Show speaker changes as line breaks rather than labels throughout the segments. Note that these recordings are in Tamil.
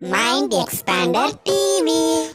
Mind Expander TV.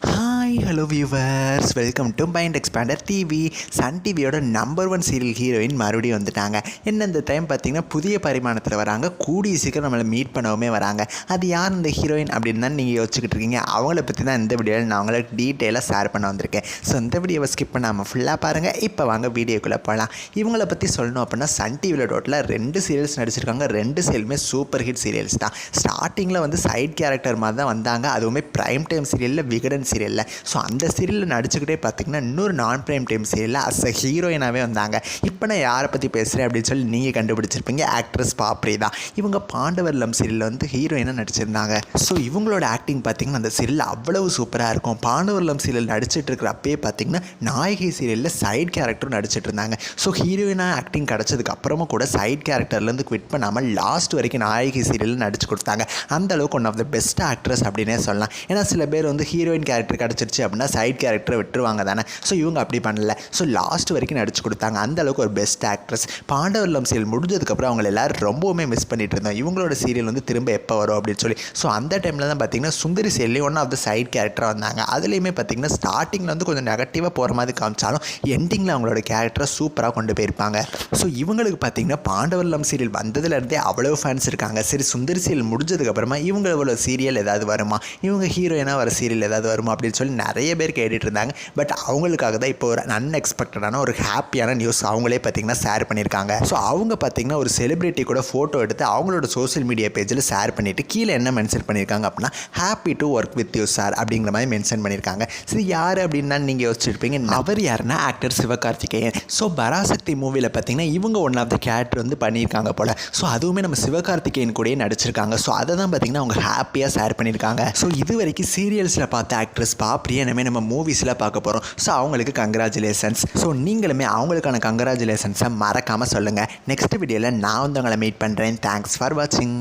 Hi hello viewers, welcome to mind expander TV. Sun டிவியோட நம்பர் 1 சீரியல் ஹீரோயின் மறுபடியும் வந்துட்டாங்க. என்ன இந்த டைம் பார்த்திங்கன்னா புதிய பரிமாணத்தில் வராங்க. கூடிய சீக்கிரம் நம்மளை மீட் பண்ணவுமே வராங்க. அது யார் இந்த ஹீரோயின் அப்படின்னு தான் நீங்கள் யோசிச்சுக்கிட்டு இருக்கீங்க. அவங்கள பற்றி தான் இந்த வீடியோவில் நான் அவங்களுக்கு டீட்டெயிலாக ஷேர் பண்ண வந்திருக்கேன். ஸோ இந்த வீடியோவை ஸ்கிப் பண்ணாமல் ஃபுல்லாக பாருங்கள். இப்போ வாங்க வீடியோக்குள்ளே போகலாம். இவங்களை பற்றி சொல்லணும் அப்படின்னா சன் டிவியில் டோட்டலாக 2 சீரியல்ஸ் நடிச்சிருக்காங்க. 2 சீரியலுமே சூப்பர் ஹிட் சீரியல்ஸ் தான். ஸ்டார்டிங்கில் வந்து சைட் கேரக்டர் மாதிரி தான் வந்தாங்க. அதுவுமே ப்ரைம் டைம் சீரியலில் விகடன் சீரியலில். ஸோ அந்த சீரியலில் நடிச்சுக்கிட்டே பார்த்திங்கன்னா இன்னொரு நான் ப்ரைம் டைம் சீரியலில் அஸ் அ ஹீரோயினாகவே வந்தாங்க. இப்போ நான் யாரை பற்றி பேசுகிறேன் அப்படின்னு சொல்லி நீங்கள் கண்டுபிடிச்சிருப்பீங்க. ஆக்ட்ரஸ் பாப்ரி தான். இவங்க பாண்டவர்லம் சீரியலில் வந்து ஹீரோயினாக நடிச்சிருந்தாங்க. ஸோ இவங்களோட ஆக்டிங் பார்த்திங்கன்னா அந்த சீரியல் அவ்வளவு சூப்பராக இருக்கும். பாண்டவர்லம் சீரியல் நடிச்சிட்டு இருக்கிற அப்பயே பார்த்திங்கன்னா நாயகி சீரியலில் சைட் கேரக்டரும் நடிச்சிட்டு இருந்தாங்க. ஸோ ஹீரோயினாக ஆக்டிங் கிடச்சதுக்கு அப்புறமா கூட சைட் கேரக்டர்லேருந்து குவிட் பண்ணாமல் லாஸ்ட் வரைக்கும் நாயகி சீரியலில் நடிச்சு கொடுத்தாங்க. அந்த அளவுக்கு one of the best actress அப்படின்னே சொல்லலாம். ஏன்னா சில பேர் வந்து ஹீரோயின் கேரக்டர் கிடச்சிருச்சு அப்படின்னா சைட் கேரக்டரை விட்டுருவாங்க தானே. ஸோ இவங்க அப்படி பண்ணல. ஸோ லாஸ்ட் வரைக்கும் நடிச்சு கொடுத்தாங்க. அந்த அளவுக்கு ஒரு பெஸ்ட் ஆக்ட்ரஸ். பாண்டவர்லம் சீரியல் முடிஞ்சதுக்கப்புறம் அவங்க எல்லாரும் ரொம்பவுமே மிஸ் பண்ணிட்டு இருந்தோம். இவங்களோட சீரியல் வந்து திரும்ப எப்போ வரும் அப்படின்னு சொல்லி. ஸோ அந்த டைமில் தான் பார்த்தீங்கன்னா Sundari serial one of the side கேரக்டராக வந்தாங்க. அதுலேயுமே பார்த்தீங்கன்னா ஸ்டார்டிங்கில் வந்து கொஞ்சம் நெகட்டிவாக போகிற மாதிரி காமிச்சாலும் எண்டிங்கில் அவங்களோட கேரக்டரை சூப்பராக கொண்டு போயிருப்பாங்க. ஸோ இவங்களுக்கு பார்த்தீங்கன்னா பாண்டவர்லம் சீரியல் வந்ததுலேருந்தே அவ்வளோ ஃபேன்ஸ் இருக்காங்க. சரி, சுந்தரி சீரியல் முடிஞ்சதுக்கப்புறமா இவங்களோட சீரியல் ஏதாவது வருமா, இவங்க ஹீரோயினாக வர சீரியல் ஏதாவது வருமா அப்படின்னு சொல்லி நிறைய பேர் கேட்டுட்டு இருந்தாங்க. பட் அவங்களுக்காக தான் இப்போ ஒரு அன்எக்ஸ்பெக்டடான ஒரு ஹாப்பியான நியூஸ் அவங்களே பார்த்தீங்கன்னா ஷேர் பண்ணியிருக்காங்க. ஸோ அவங்க பார்த்தீங்கன்னா ஒரு செலிபிரிட்டி கூட ஃபோட்டோ எடுத்து அவங்களோட சோஷியல் மீடியா பேஜில் ஷேர் பண்ணிவிட்டு கீழே என்ன மென்ஷன் பண்ணியிருக்காங்க அப்படின்னா happy to work with you sir அப்படிங்கிற மாதிரி மென்ஷன் பண்ணியிருக்காங்க. சரி, யார் அப்படின்னா நீங்கள் யோசிச்சிருப்பீங்க. அவர் யாருன்னா ஆக்டர் சிவகார்த்திகேயன். ஸோ பராசக்தி மூவியில் பார்த்தீங்கன்னா இவங்க ஒன் ஆஃப் த கேரக்டர் வந்து பண்ணியிருக்காங்க போல். ஸோ அதுவுமே நம்ம சிவகார்த்திகேயன் கூடயே நடிச்சிருக்காங்க. ஸோ அதை தான் பார்த்தீங்கன்னா அவங்க ஹாப்பியாக ஷேர் பண்ணியிருக்காங்க. ஸோ இது வரைக்கும் சீரியல்ஸில் பார்த்த ஆக்ட்ரஸ் பாப்ரியை நம்ம மூவிஸில் பார்க்க போகிறோம். ஸோ அவங்களுக்கு கங்க்ராச்சுலேஷன்ஸ். ஸோ நீங்களுமே அவங்களுக்கான கங்க்ராச்சுலேஷன்ஸை மறக்காமல் சொல்லுங்கள். நெக்ஸ்ட் வீடியோவில் நான் வந்து உங்களை மீட் பண்ணுறேன். தேங்க்ஸ் ஃபார் வாட்சிங்.